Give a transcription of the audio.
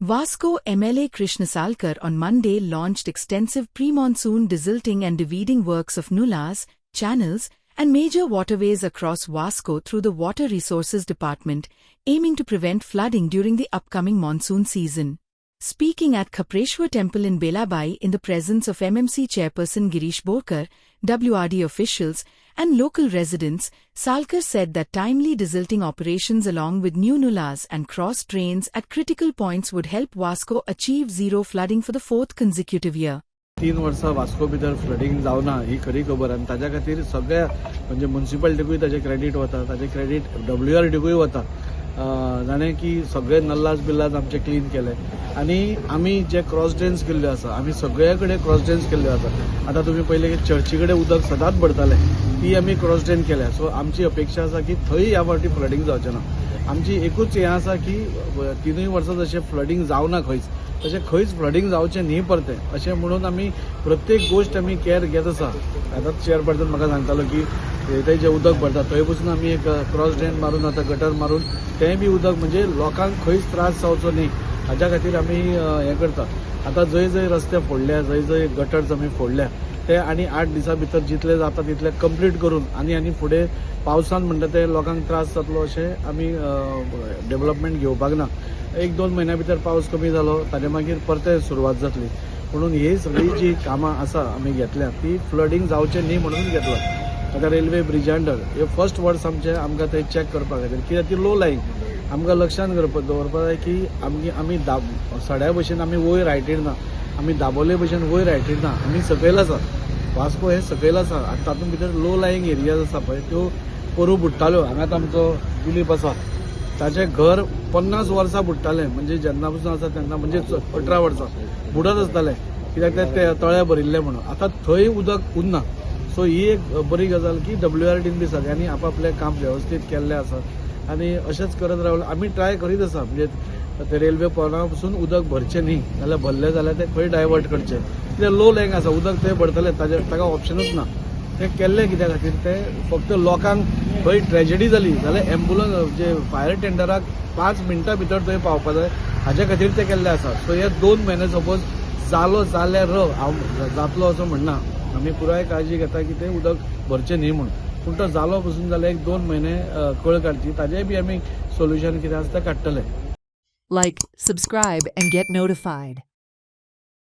Vasco MLA Krishna Salkar on Monday launched extensive pre-monsoon desilting and deweeding works of nullahs, channels, and major waterways across Vasco through the Water Resources Department, aiming to prevent flooding during the upcoming monsoon season. Speaking at Khapreshwar Temple in Belabai in the presence of MMC Chairperson Girish Borkar, WRD officials, and local residents, Salkar said that timely desilting operations along with new nullahs and cross drains at critical points would help Vasco achieve zero flooding for the fourth consecutive year. 3 वर्सां वास्को भितर flooding जावना ही खरी खबर आनी ताज्या खातीर सगळ्या म्हणजे म्युनिसिपालिटीकूय ताजें क्रेडीट वता, ताजें क्रेडीट WRDकूय वता. जाणें की सगळे नल्लाज बिल्लाज आमचे क्लीन केले आनी आमी जे क्रॉस ड्रेन्स केल्ल्यो आसा आमी सगळे कडेन क्रॉस ड्रेन्स केल्ल्यो आसा. आतां तुमी पयले की चर्ची कडेन उदक सदांच भरताले ती आमी क्रॉस ड्रेन केल्या. सो आमची अपेक्षा आसा की थंय ह्या फावटी फ्लडिंग जावचें ना. आमची एकूच हें आसा की 3 वर्सां जशें फ्लडिंग जावना खंयच तशें खंयच फ्लडिंग जावचें न्ही परतें अशें म्हणून आमी प्रत्येक गोश्ट आमी केअर घेत आसा. आतांच चेअरपर्सन म्हाका सांगतालो की थंय जें उदक भरता थंय पसून आमी एक क्रॉस ड्रेन मारून आतां गटर मारून तें बी उदक म्हणजे लोकांक खंयच त्रास जावचो न्ही हाच्या खातीर आमी हें करता. आतां जंय जंय रस्ते फोडल्या जंय जंय गटर्स आमी फोडल्या ते आनी 8 दिसां भितर जितले जाता तितले कंप्लीट करून आनी फुडें पावसान म्हणटा ते लोकांक त्रास जातलो अशें आमी डेव्हलपमेंट घेवपाक ना. 1-2 म्हयन्या भितर पावस कमी जालो ताचे मागीर परते सुरवात जातली. म्हणून ही सगळी जी कामां आसा आमी घेतल्या ती फ्लडिंग जावचें न्ही म्हणून घेतला. आतां रेल्वे ब्रिजा अंडर हे फर्स्ट वर्ड्स आमचे आमकां थंय चॅक करपा खातीर कित्याक ती लो लायन आमकां लक्षांत दवरपा जाय की आमी सड्या भशेन आमी वयर हायटीर ना, आमी दाबोले भशेन वयर हायटीर ना, आमी सकयल आसा. वास्को हे सकयल आसा आनी तातूंत भितर लो लायंग एरियाज आसा पळय त्यो पोरू बुडटाल्यो. हांगाच आमचो दिलीप आसा ताचें घर 50 वर्सां बुडटालें म्हणजे जेन्ना पसून आसा तेन्ना म्हणजे 18 वर्सां बुडत आसतालें कित्याक ते तळे भरिल्ले म्हणून. आतां थंय उदक उरना. सो ही एक बरी गजाल की WRDन बी सगळ्यांनी आपापलें काम वेवस्थीत केल्लें आसा आनी अशेंच करत रावलें. आमी ट्राय करीत आसा म्हणजे ते रेल्वे पोला पसून उदक भरचें न्ही जाल्यार भरलें जाल्यार तें खंय डायवर्ट करचें कित्याक लो लँग आसा उदक थंय भरतलें ताका ऑप्शनूच ना. तें केल्लें कित्या खातीर तें फक्त लोकांक खंय ट्रॅजेडी जाली जाल्यार एम्ब्युलन्स जे फायर टेंडराक 5 मिनटां भितर थंय पावपा जाय हाच्या खातीर तें केल्लें आसा. सो हे 2 म्हयने सपोज जालो जाल्यार हांव जातलो असो म्हणना. आमी पुराय काळजी घेता की तें उदक भरचें न्ही म्हणून. पूण तो जालो पसून जाल्यार 1-2 म्हयने कळ काडची ताजेय बी आमी सोल्युशन कितें आसा तें काडटले. Like, subscribe and get notified.